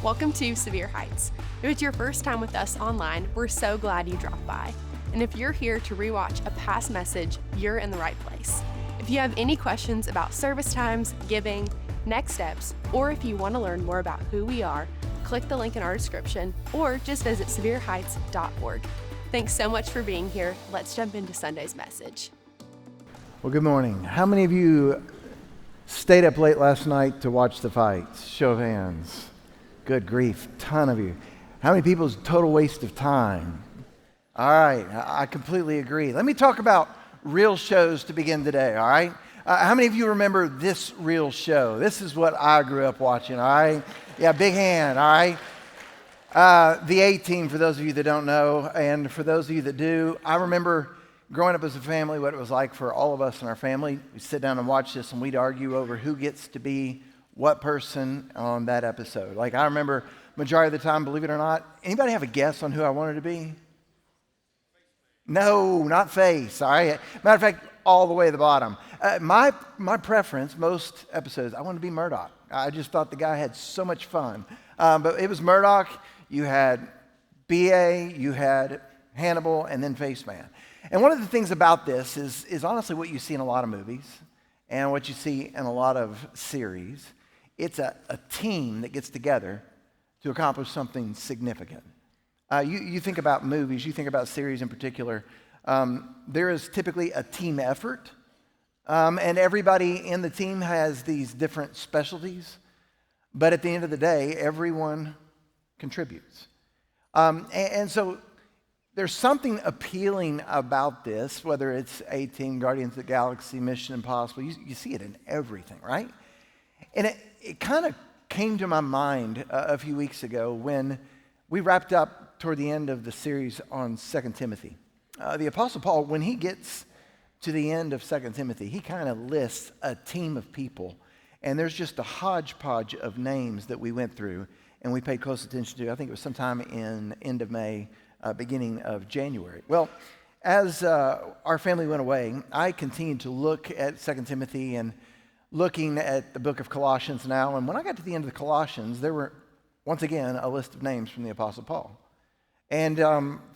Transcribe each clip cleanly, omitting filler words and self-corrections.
Welcome to Sevier Heights. If it's your first time with us online, we're so glad you dropped by. And if you're here to rewatch a past message, you're in the right place. If you have any questions about service times, giving, next steps, or if you want to learn more about who we are, click the link in our description or just visit sevierheights.org. Thanks so much for being here. Let's jump into Sunday's message. Well, good morning. How many of you stayed up late last night to watch the fights? Show of hands. Good grief, ton of you. How many people's total waste of time? All right, I completely agree. Let me talk about real shows to begin today, all right? How many of you remember this real show? This is what I grew up watching, all right? Yeah, big hand, all right? The A-Team, for those of you that don't know, and for those of you that do, I remember growing up as a family, what it was like for all of us in our family. We'd sit down and watch this, and we'd argue over who gets to be what person on that episode. Like, I remember majority of the time, believe it or not, anybody have a guess on who I wanted to be? No, not Face, all right? Matter of fact, all the way to the bottom. My preference, most episodes, I wanted to be Murdoch. I just thought the guy had so much fun. But it was Murdoch, you had B.A., you had Hannibal, and then Face Man. And one of the things about this is honestly what you see in a lot of movies and what you see in a lot of series. It's a team that gets together to accomplish something significant. You think about movies, you think about series in particular, there is typically a team effort, and everybody in the team has these different specialties, but at the end of the day, everyone contributes. And so there's something appealing about this, whether it's A-Team, Guardians of the Galaxy, Mission Impossible, you see it in everything, right? And it kind of came to my mind a few weeks ago when we wrapped up toward the end of the series on 2 Timothy. The Apostle Paul, when he gets to the end of 2 Timothy, he kind of lists a team of people. And there's just a hodgepodge of names that we went through and we paid close attention to. I think it was sometime in end of May, beginning of January. Well, as our family went away, I continued to look at 2 Timothy and looking at the book of Colossians now, and when I got to the end of the Colossians, there were, once again, a list of names from the Apostle Paul. And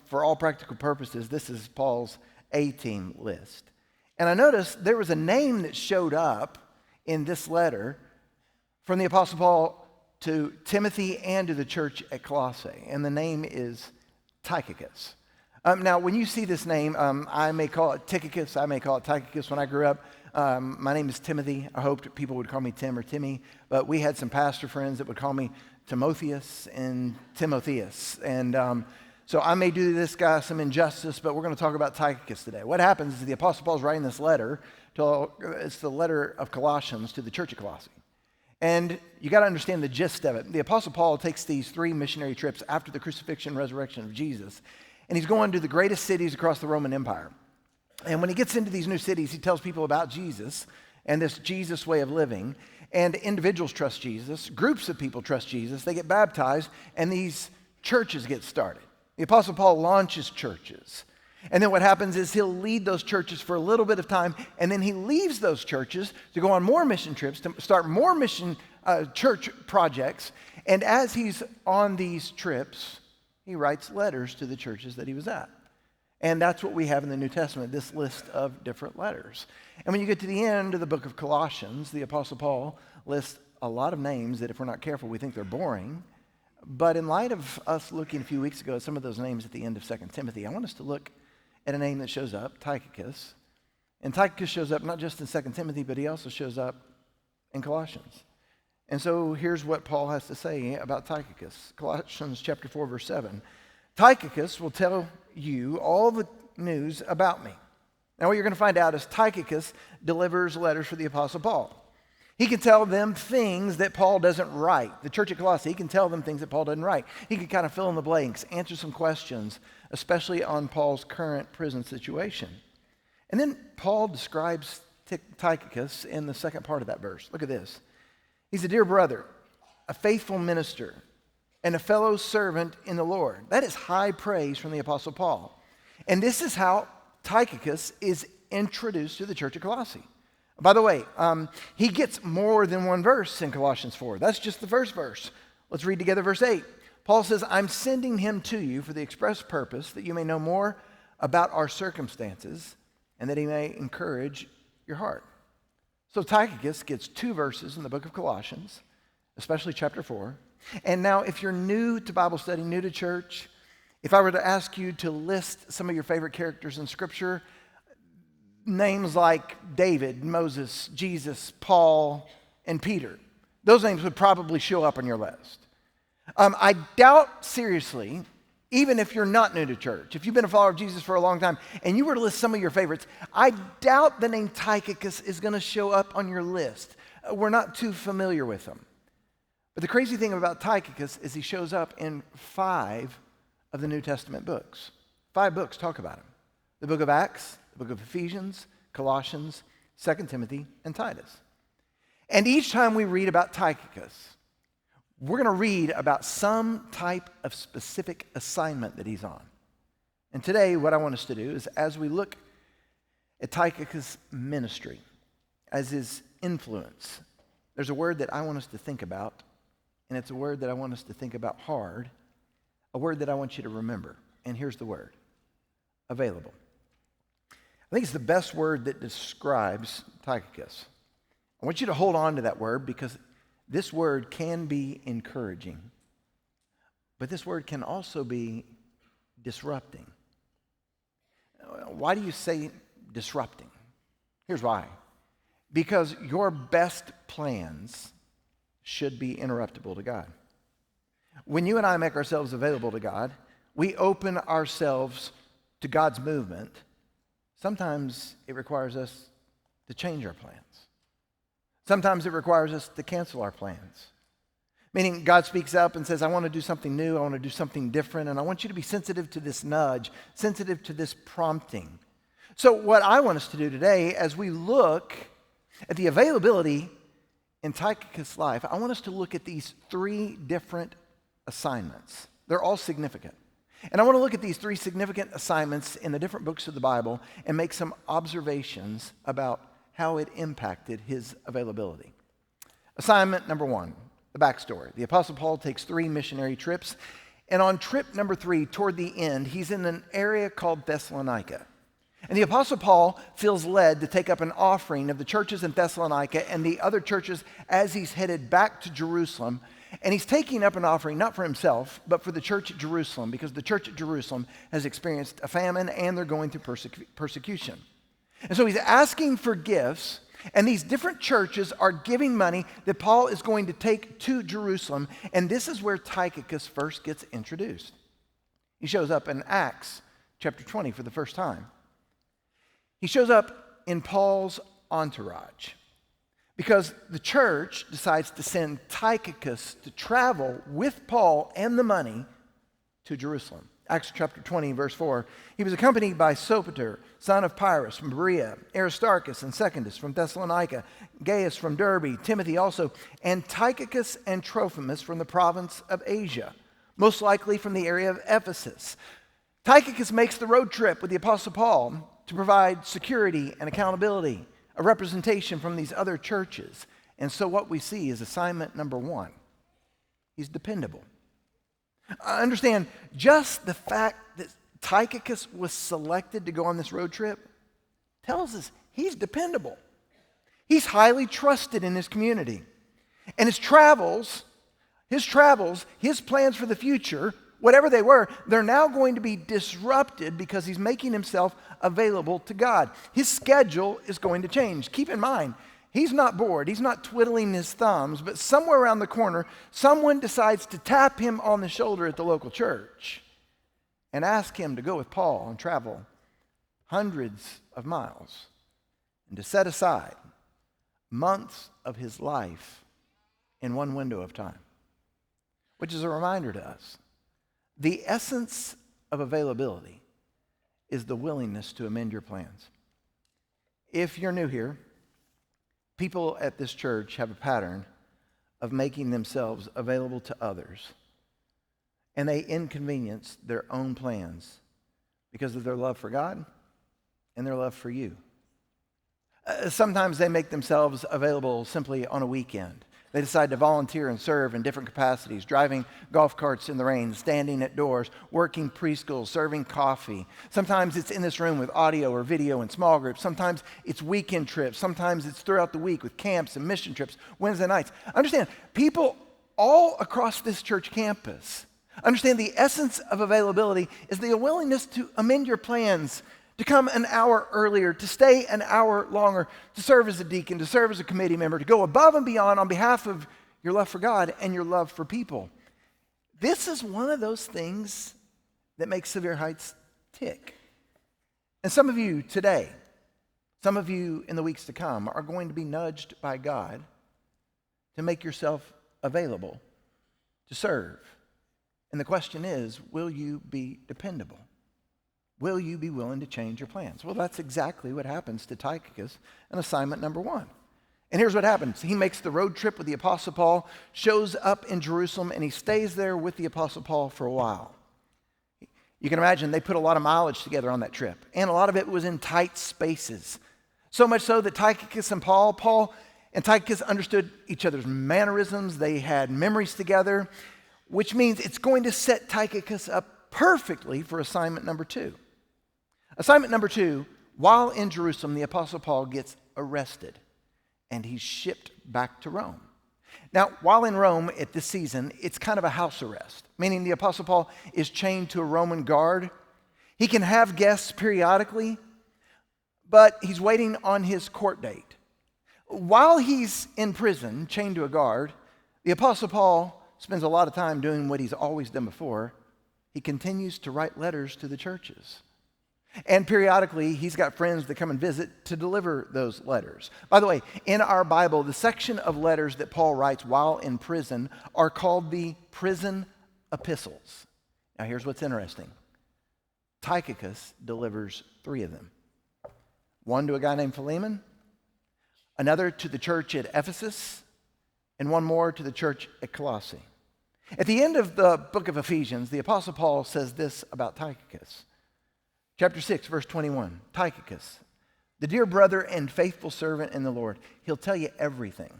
for all practical purposes, this is Paul's A-Team list. And I noticed there was a name that showed up in this letter from the Apostle Paul to Timothy and to the church at Colossae, and the name is Tychicus. Now, when you see this name, I may call it Tychicus, I may call it Tychicus. When I grew up, my name is Timothy. I hoped people would call me Tim or Timmy, but we had some pastor friends that would call me Timotheus and Timotheus. And so I may do this guy some injustice, but we're going to talk about Tychicus today. What happens is the Apostle Paul's writing this letter, it's the letter of Colossians to the church of Colossae. And you got to understand the gist of it. The Apostle Paul takes these 3 missionary trips after the crucifixion and resurrection of Jesus, and he's going to the greatest cities across the Roman Empire. And when he gets into these new cities, he tells people about Jesus and this Jesus way of living. And individuals trust Jesus. Groups of people trust Jesus. They get baptized, and these churches get started. The Apostle Paul launches churches. And then what happens is he'll lead those churches for a little bit of time, and then he leaves those churches to go on more mission trips, to start more mission church projects. And as he's on these trips, he writes letters to the churches that he was at. And that's what we have in the New Testament, this list of different letters. And when you get to the end of the book of Colossians, the Apostle Paul lists a lot of names that if we're not careful, we think they're boring. But in light of us looking a few weeks ago at some of those names at the end of 2 Timothy, I want us to look at a name that shows up, Tychicus. And Tychicus shows up not just in 2 Timothy, but he also shows up in Colossians. And so here's what Paul has to say about Tychicus. Colossians chapter 4, verse 7. Tychicus will tell you all the news about me. Now what you're going to find out is Tychicus delivers letters for the Apostle Paul. He can tell them things that Paul doesn't write. The church at Colossae, he can tell them things that Paul doesn't write. He can kind of fill in the blanks, answer some questions, especially on Paul's current prison situation. And then Paul describes Tychicus in the second part of that verse. Look at this. He's a dear brother, a faithful minister, and a fellow servant in the Lord. That is high praise from the Apostle Paul. And this is how Tychicus is introduced to the church of Colossae. By the way, he gets more than one verse in Colossians 4. That's just the first verse. Let's read together verse 8. Paul says, I'm sending him to you for the express purpose that you may know more about our circumstances and that he may encourage your heart. So Tychicus gets 2 verses in the book of Colossians, especially chapter 4. And now if you're new to Bible study, new to church, if I were to ask you to list some of your favorite characters in Scripture, names like David, Moses, Jesus, Paul, and Peter, those names would probably show up on your list. I doubt seriously, even if you're not new to church, if you've been a follower of Jesus for a long time, and you were to list some of your favorites, I doubt the name Tychicus is going to show up on your list. We're not too familiar with him. But the crazy thing about Tychicus is he shows up in 5 of the New Testament books. 5 books talk about him. The book of Acts, the book of Ephesians, Colossians, 2 Timothy, and Titus. And each time we read about Tychicus, we're going to read about some type of specific assignment that he's on. And today, what I want us to do is, as we look at Tychicus' ministry, as his influence, there's a word that I want us to think about, and it's a word that I want us to think about hard, a word that I want you to remember. And here's the word: available. I think it's the best word that describes Tychicus. I want you to hold on to that word because this word can be encouraging, but this word can also be disrupting. Why do you say disrupting? Here's why. Because your best plans should be interruptible to God. When you and I make ourselves available to God, we open ourselves to God's movement. Sometimes it requires us to change our plans. Sometimes it requires us to cancel our plans. Meaning God speaks up and says, I want to do something new, I want to do something different, and I want you to be sensitive to this nudge, sensitive to this prompting. So what I want us to do today, as we look at the availability in Tychicus' life, I want us to look at these 3 different assignments. They're all significant. And I want to look at these 3 significant assignments in the different books of the Bible and make some observations about how it impacted his availability. Assignment number 1, the backstory. The Apostle Paul takes 3 missionary trips, and on trip number 3, toward the end, he's in an area called Thessalonica. And the Apostle Paul feels led to take up an offering of the churches in Thessalonica and the other churches as he's headed back to Jerusalem. And he's taking up an offering not for himself, but for the church at Jerusalem, because the church at Jerusalem has experienced a famine and they're going through persecution. And so he's asking for gifts, and these different churches are giving money that Paul is going to take to Jerusalem, and this is where Tychicus first gets introduced. He shows up in Acts chapter 20 for the first time. He shows up in Paul's entourage because the church decides to send Tychicus to travel with Paul and the money to Jerusalem. Acts chapter 20, verse 4. He was accompanied by Sopater, son of Pyrrhus from Berea, Aristarchus and Secundus from Thessalonica, Gaius from Derbe, Timothy also, and Tychicus and Trophimus from the province of Asia, most likely from the area of Ephesus. Tychicus makes the road trip with the Apostle Paul to provide security and accountability, a representation from these other churches. And so what we see is assignment number 1. He's dependable. Understand, just the fact that Tychicus was selected to go on this road trip tells us he's dependable. He's highly trusted in his community. And his travels, his plans for the future, whatever they were, they're now going to be disrupted because he's making himself available to God. His schedule is going to change. Keep in mind, he's not bored. He's not twiddling his thumbs, but somewhere around the corner, someone decides to tap him on the shoulder at the local church and ask him to go with Paul and travel hundreds of miles and to set aside months of his life in one window of time, which is a reminder to us. The essence of availability is the willingness to amend your plans. If you're new here, people at this church have a pattern of making themselves available to others, and they inconvenience their own plans because of their love for God and their love for you. Sometimes they make themselves available simply on a weekend. They decide to volunteer and serve in different capacities, driving golf carts in the rain, standing at doors, working preschools, serving coffee. Sometimes it's in this room with audio or video in small groups. Sometimes it's weekend trips. Sometimes it's throughout the week with camps and mission trips, Wednesday nights. Understand, people all across this church campus understand the essence of availability is the willingness to amend your plans, to come an hour earlier, to stay an hour longer, to serve as a deacon, to serve as a committee member, to go above and beyond on behalf of your love for God and your love for people. This is one of those things that makes Sevier Heights tick. And some of you today, some of you in the weeks to come are going to be nudged by God to make yourself available to serve. And the question is, will you be dependable? Will you be willing to change your plans? Well, that's exactly what happens to Tychicus in assignment number 1. And here's what happens. He makes the road trip with the Apostle Paul, shows up in Jerusalem, and he stays there with the Apostle Paul for a while. You can imagine they put a lot of mileage together on that trip, and a lot of it was in tight spaces. So much so that Tychicus and Paul and Tychicus understood each other's mannerisms. They had memories together, which means it's going to set Tychicus up perfectly for assignment number 2. Assignment number 2, while in Jerusalem, the Apostle Paul gets arrested and he's shipped back to Rome. Now, while in Rome at this season, it's kind of a house arrest, meaning the Apostle Paul is chained to a Roman guard. He can have guests periodically, but he's waiting on his court date. While he's in prison, chained to a guard, the Apostle Paul spends a lot of time doing what he's always done before. He continues to write letters to the churches. And periodically, he's got friends that come and visit to deliver those letters. By the way, in our Bible, the section of letters that Paul writes while in prison are called the prison epistles. Now, here's what's interesting. Tychicus delivers 3 of them. One to a guy named Philemon, another to the church at Ephesus, and one more to the church at Colossae. At the end of the book of Ephesians, the Apostle Paul says this about Tychicus. Chapter 6, verse 21, Tychicus, the dear brother and faithful servant in the Lord, he'll tell you everything,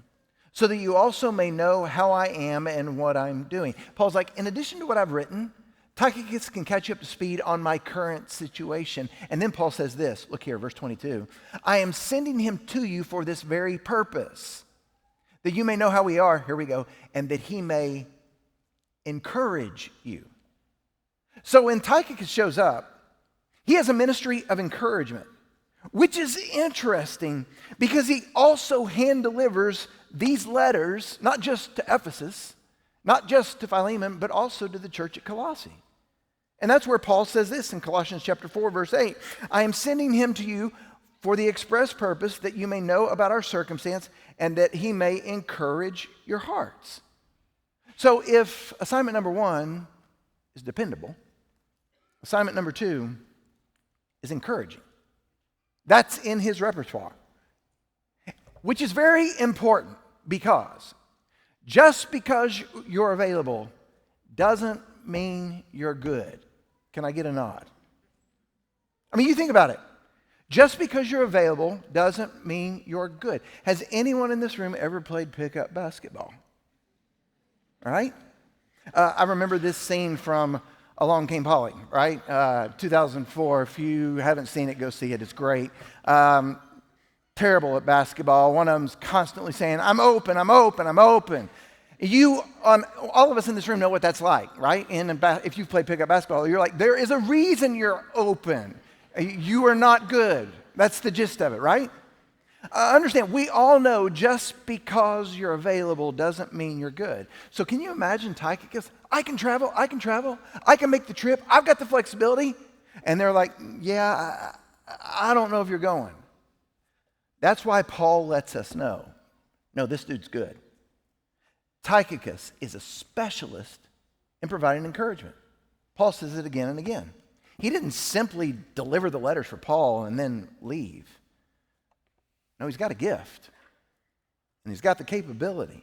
so that you also may know how I am and what I'm doing. Paul's like, in addition to what I've written, Tychicus can catch you up to speed on my current situation. And then Paul says this, look here, verse 22, I am sending him to you for this very purpose, that you may know how we are, here we go, and that he may encourage you. So when Tychicus shows up, he has a ministry of encouragement, which is interesting because he also hand delivers these letters, not just to Ephesus, not just to Philemon, but also to the church at Colossae. And that's where Paul says this in Colossians chapter 4, verse 8. I am sending him to you for the express purpose that you may know about our circumstance and that he may encourage your hearts. So if assignment number 1 is dependable, assignment number 2 is encouraging. That's in his repertoire, which is very important because just because you're available doesn't mean you're good. Can I get a nod? I mean, you think about it. Just because you're available doesn't mean you're good. Has anyone in this room ever played pickup basketball? All right? I remember this scene from Along Came Polly, right? 2004. If you haven't seen it, go see it. It's great. Terrible at basketball. One of them's constantly saying, I'm open, I'm open, I'm open. All of us in this room know what that's like, right? If you've played pickup basketball, you're like, there is a reason you're open. You are not good. That's the gist of it, right? Understand, we all know just because you're available doesn't mean you're good. So can you imagine Tychicus? I can travel, I can make the trip, I've got the flexibility. And they're like, yeah, I don't know if you're going. That's why Paul lets us know, no, this dude's good. Tychicus is a specialist in providing encouragement. Paul says it again and again. He didn't simply deliver the letters for Paul and then leave. No, he's got a gift, and he's got the capability.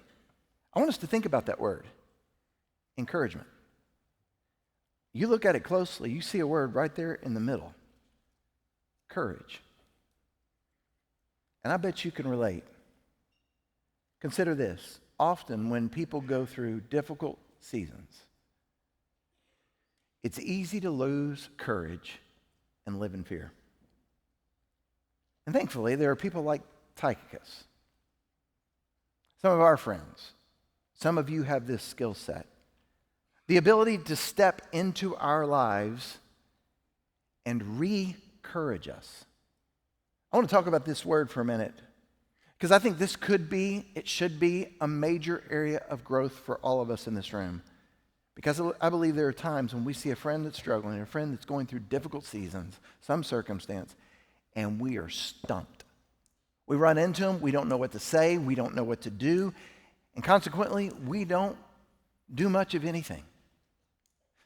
I want us to think about that word, encouragement. You look at it closely, you see a word right there in the middle, courage. And I bet you can relate. Consider this. often when people go through difficult seasons, it's easy to lose courage and live in fear. And thankfully, there are people like Tychicus. Some of our friends, some of you have this skill set. The ability to step into our lives and re-courage us. I want to talk about this word for a minute because I think this it should be a major area of growth for all of us in this room. Because I believe there are times when we see a friend that's struggling, a friend that's going through difficult seasons, some circumstance, and we are stumped. We run into them, we don't know what to say, we don't know what to do, and consequently, we don't do much of anything.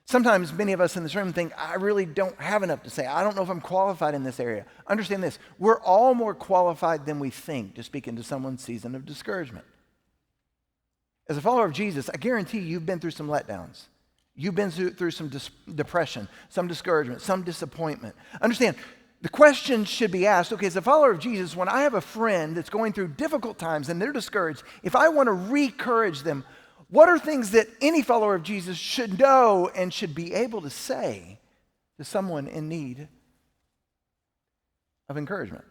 Sometimes many of us in this room think, I really don't have enough to say. I don't know if I'm qualified in this area. Understand this, we're all more qualified than we think to speak into someone's season of discouragement. As a follower of Jesus, I guarantee you've been through some letdowns. You've been through some depression, some discouragement, some disappointment. Understand, the question should be asked, okay, as a follower of Jesus, when I have a friend that's going through difficult times and they're discouraged, if I want to re-courage them, what are things that any follower of Jesus should know and should be able to say to someone in need of encouragement?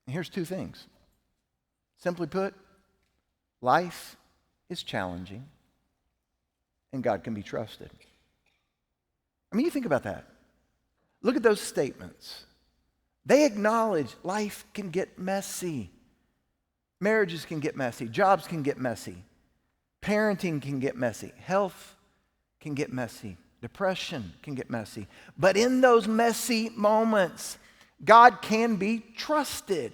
And here's two things. Simply put, life is challenging and God can be trusted. I mean, you think about that. Look at those statements. They acknowledge life can get messy. Marriages can get messy. Jobs can get messy. Parenting can get messy. Health can get messy. Depression can get messy. But in those messy moments, God can be trusted.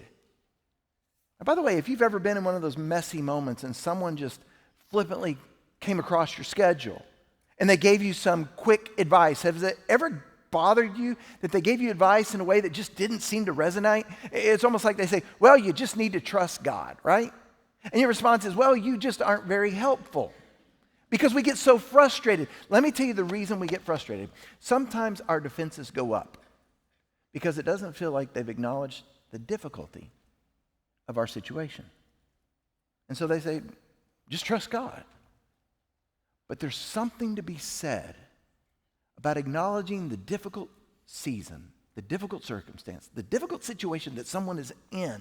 And by the way, if you've ever been in one of those messy moments and someone just flippantly came across your schedule and they gave you some quick advice, has it ever bothered you that they gave you advice in a way that just didn't seem to resonate? It's almost like they say, well, you just need to trust God, right? And your response is, well, you just aren't very helpful. Because we get so frustrated. Let me tell you the reason we get frustrated. Sometimes our defenses go up because it doesn't feel like they've acknowledged the difficulty of our situation. And so they say, just trust God. But there's something to be said about acknowledging the difficult season, the difficult circumstance, the difficult situation that someone is in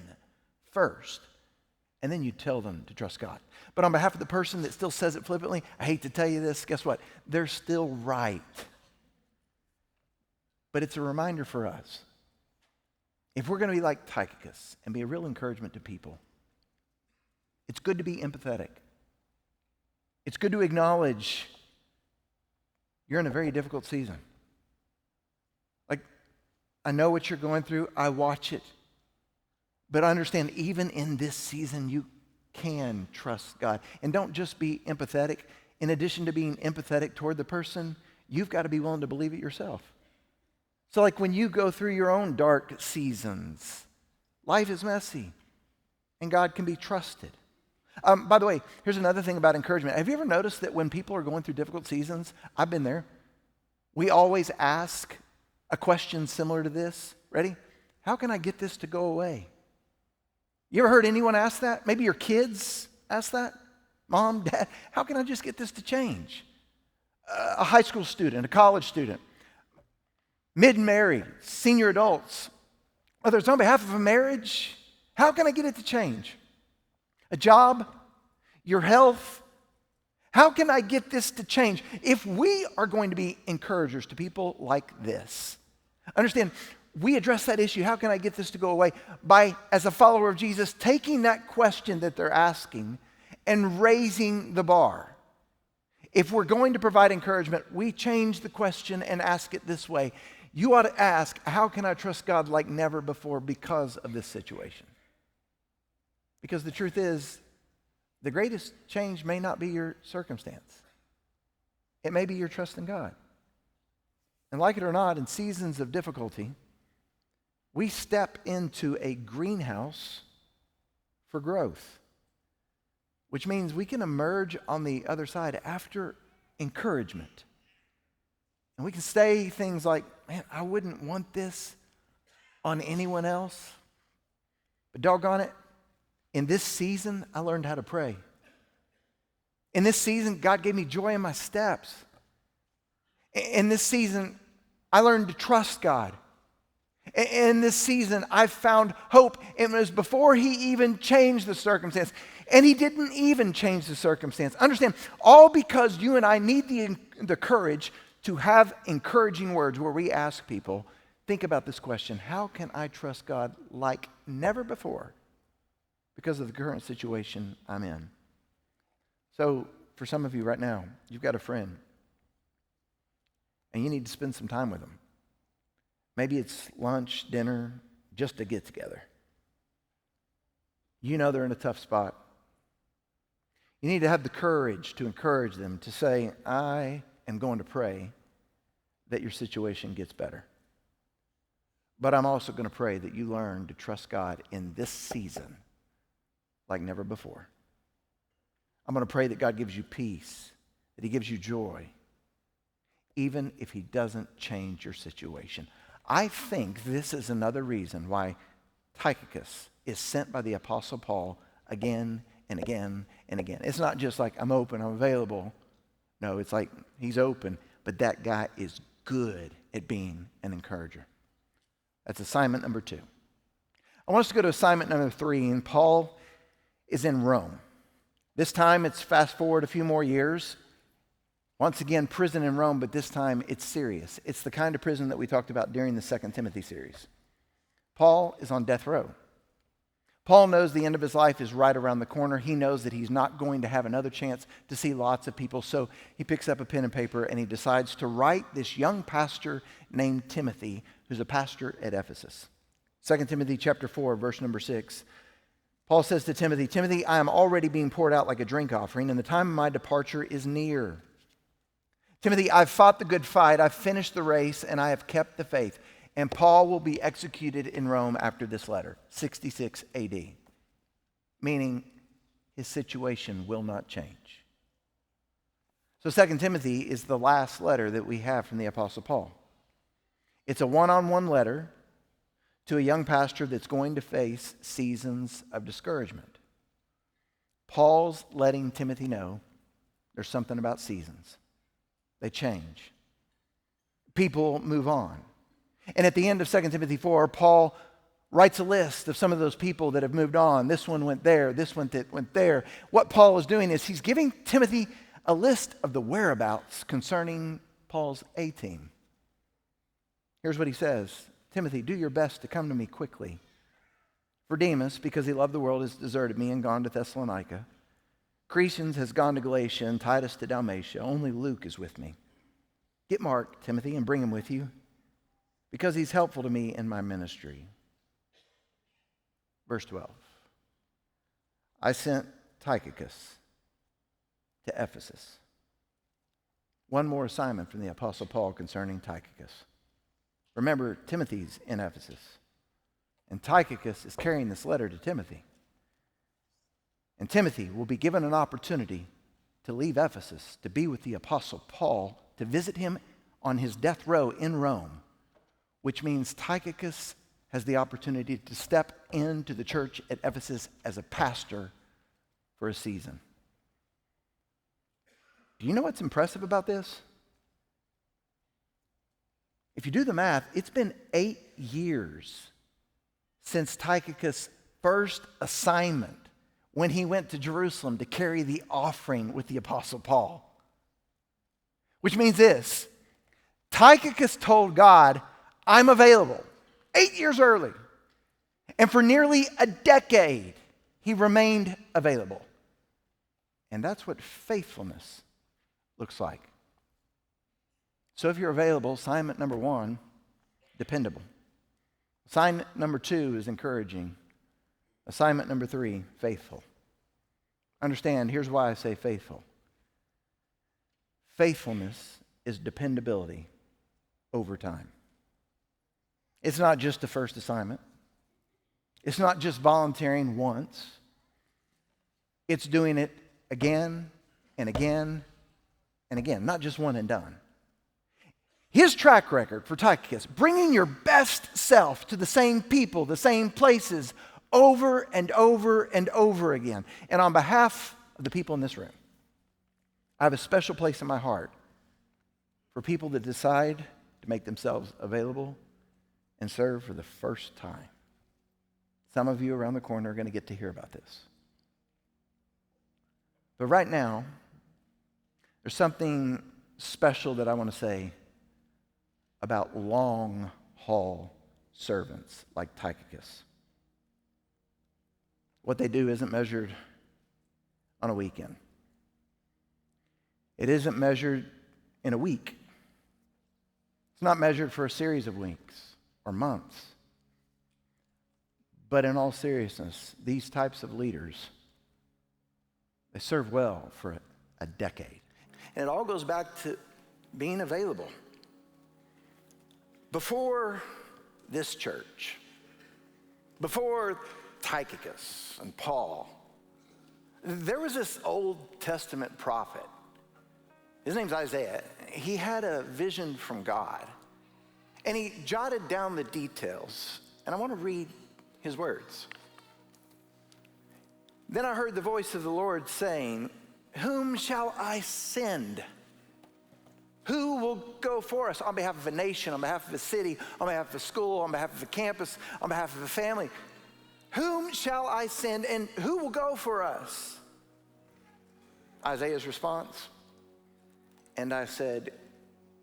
first, and then you tell them to trust God. But on behalf of the person that still says it flippantly, I hate to tell you this, guess what? They're still right. But it's a reminder for us. If we're going to be like Tychicus and be a real encouragement to people, it's good to be empathetic. It's good to acknowledge you're in a very difficult season. Like, I know what you're going through. I watch it. But understand, even in this season, you can trust God. And don't just be empathetic. In addition to being empathetic toward the person, you've got to be willing to believe it yourself. So like when you go through your own dark seasons, life is messy, and God can be trusted. By the way, here's another thing about encouragement. Have you ever noticed that when people are going through difficult seasons, I've been there, we always ask a question similar to this. Ready? How can I get this to go away? You ever heard anyone ask that? Maybe your kids ask that? Mom, Dad, how can I just get this to change? A high school student, a college student, mid-married, senior adults, whether it's on behalf of a marriage, how can I get it to change? A job, your health, how can I get this to change? If we are going to be encouragers to people like this, understand, we address that issue, how can I get this to go away? By, as a follower of Jesus, taking that question that they're asking and raising the bar. If we're going to provide encouragement, we change the question and ask it this way. You ought to ask, how can I trust God like never before because of this situation? Because the truth is, the greatest change may not be your circumstance. It may be your trust in God. And like it or not, in seasons of difficulty, we step into a greenhouse for growth, which means we can emerge on the other side after encouragement. And we can say things like, man, I wouldn't want this on anyone else. But doggone it, in this season, I learned how to pray. In this season, God gave me joy in my steps. In this season, I learned to trust God. In this season, I found hope. It was before he even changed the circumstance. And he didn't even change the circumstance. Understand, all because you and I need the courage to have encouraging words where we ask people, think about this question: how can I trust God like never before because of the current situation I'm in? So for some of you right now, you've got a friend and you need to spend some time with them. Maybe it's lunch, dinner, just a get together. You know they're in a tough spot. You need to have the courage to encourage them, to say, I am going to pray that your situation gets better. But I'm also going to pray that you learn to trust God in this season like never before. I'm going to pray that God gives you peace, that he gives you joy, even if he doesn't change your situation. I think this is another reason why Tychicus is sent by the Apostle Paul again and again and again. It's not just like, I'm open, I'm available. No, it's like he's open, but that guy is good at being an encourager. That's assignment number 2. I want us to go to assignment number 3, and Paul is in Rome. This time it's fast forward a few more years. Once again, prison in Rome, but this time it's serious. It's the kind of prison that we talked about during the 2 Timothy series. Paul is on death row. Paul knows the end of his life is right around the corner. He knows that he's not going to have another chance to see lots of people. So he picks up a pen and paper and he decides to write this young pastor named Timothy, who's a pastor at Ephesus. 2 Timothy chapter 4, verse number 6. Paul says to Timothy, Timothy, I am already being poured out like a drink offering, and the time of my departure is near. Timothy, I've fought the good fight, I've finished the race, and I have kept the faith. And Paul will be executed in Rome after this letter, 66 AD. Meaning his situation will not change. So 2 Timothy is the last letter that we have from the Apostle Paul. It's a one-on-one letter to a young pastor that's going to face seasons of discouragement. Paul's letting Timothy know there's something about seasons. They change. People move on. And at the end of 2 Timothy 4, Paul writes a list of some of those people that have moved on. This one went there, this one went there. What Paul is doing is he's giving Timothy a list of the whereabouts concerning Paul's A-team. Here's what he says. Timothy, do your best to come to me quickly. For Demas, because he loved the world, has deserted me and gone to Thessalonica. Crescens has gone to Galatia and Titus to Dalmatia. Only Luke is with me. Get Mark, Timothy, and bring him with you, because he's helpful to me in my ministry. Verse 12. I sent Tychicus to Ephesus. One more assignment from the Apostle Paul concerning Tychicus. Remember, Timothy's in Ephesus, and Tychicus is carrying this letter to Timothy. And Timothy will be given an opportunity to leave Ephesus, to be with the Apostle Paul, to visit him on his death row in Rome, which means Tychicus has the opportunity to step into the church at Ephesus as a pastor for a season. Do you know what's impressive about this? If you do the math, it's been 8 years since Tychicus' first assignment when he went to Jerusalem to carry the offering with the Apostle Paul. Which means this: Tychicus told God, I'm available, 8 years early. And for nearly a decade, he remained available. And that's what faithfulness looks like. So if you're available, assignment number 1, dependable. Assignment number 2 is encouraging. Assignment number 3, faithful. Understand, here's why I say faithful. Faithfulness is dependability over time. It's not just the first assignment. It's not just volunteering once. It's doing it again and again and again, not just one and done. His track record for Tychicus, bringing your best self to the same people, the same places, over and over and over again. And on behalf of the people in this room, I have a special place in my heart for people that decide to make themselves available and serve for the first time. Some of you around the corner are going to get to hear about this. But right now, there's something special that I want to say about long-haul servants like Tychicus. What they do isn't measured on a weekend. It isn't measured in a week. It's not measured for a series of weeks or months. But in all seriousness, these types of leaders, they serve well for a decade. And it all goes back to being available. Before this church, before Tychicus and Paul, there was this Old Testament prophet. His name's Isaiah. He had a vision from God, and he jotted down the details. And I want to read his words. Then I heard the voice of the Lord saying, "Whom shall I send? Who will go for us on behalf of a nation, on behalf of a city, on behalf of a school, on behalf of a campus, on behalf of a family? Whom shall I send, and who will go for us?" Isaiah's response, "And I said,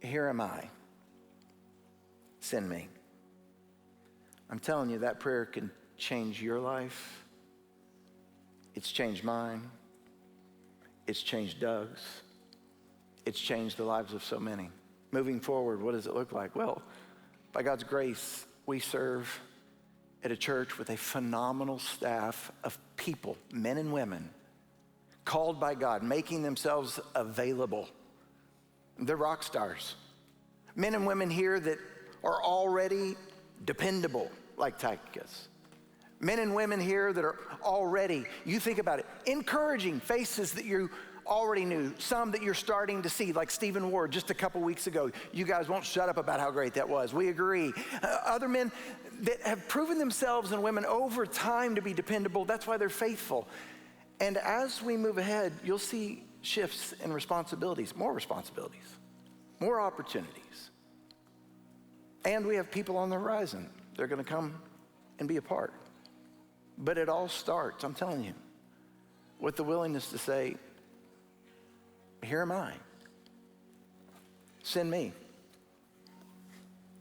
here am I. Send me." I'm telling you, that prayer can change your life. It's changed mine. It's changed Doug's. It's changed the lives of so many. Moving forward, what does it look like? Well, by God's grace, we serve at a church with a phenomenal staff of people, men and women, called by God, making themselves available. They're rock stars. Men and women here that are already dependable, like Tychicus. Men and women here that are already, you think about it, encouraging faces that you already knew, some that you're starting to see, like Stephen Ward just a couple weeks ago. You guys won't shut up about how great that was. We agree. Other men that have proven themselves and women over time to be dependable. That's why they're faithful. And as we move ahead, you'll see shifts in responsibilities, more opportunities. And we have people on the horizon. They're going to come and be a part. But it all starts, I'm telling you, with the willingness to say, here am I. Send me.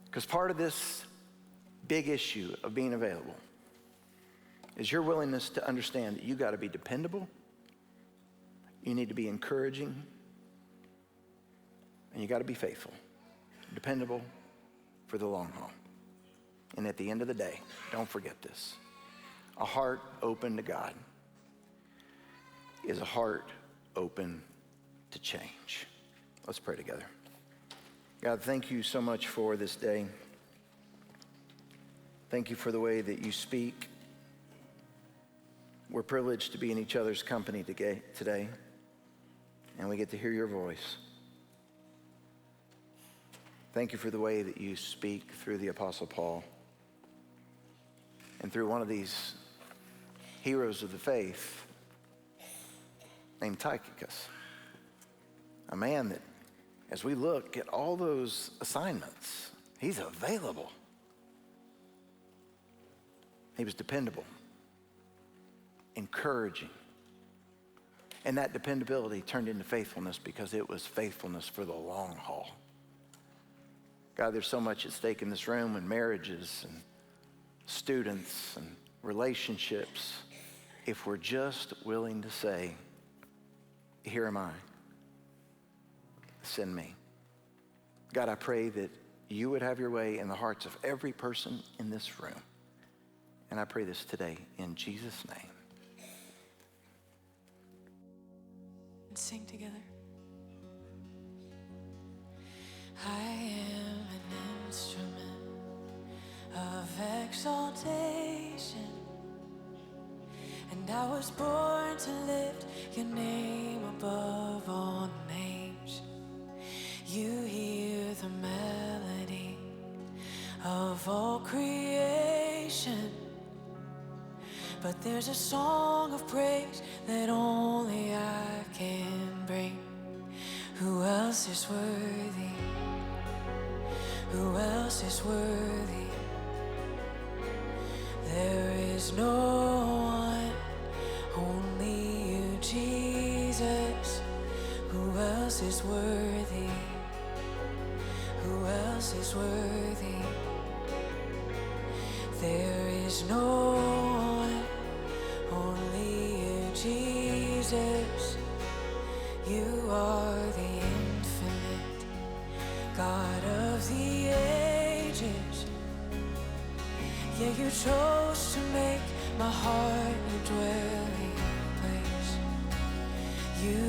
Because part of this big issue of being available is your willingness to understand that you got to be dependable, you need to be encouraging, and you got to be faithful, dependable for the long haul. And at the end of the day, don't forget this. A heart open to God is a heart open to change. Let's pray together. God, thank you so much for this day. Thank you for the way that you speak. We're privileged to be in each other's company today, and we get to hear your voice. Thank you for the way that you speak through the Apostle Paul and through one of these heroes of the faith named Tychicus, a man that, as we look at all those assignments, he's available. He was dependable, encouraging, and that dependability turned into faithfulness because it was faithfulness for the long haul. God, there's so much at stake in this room, and marriages and students and relationships, if we're just willing to say, here am I, send me. God, I pray that you would have your way in the hearts of every person in this room. And I pray this today in Jesus' name. Sing together. I am an instrument of exaltation, and I was born to lift your name above all names. You hear the melody of all creation, but there's a song of praise that only I can bring. else is worthy? Who else is worthy? There is no one, only you, Jesus. Who else is worthy? Who else is worthy? There is no one, only you, Jesus. You are the infinite God of the ages. Yeah, you chose to make my heart your dwelling place. You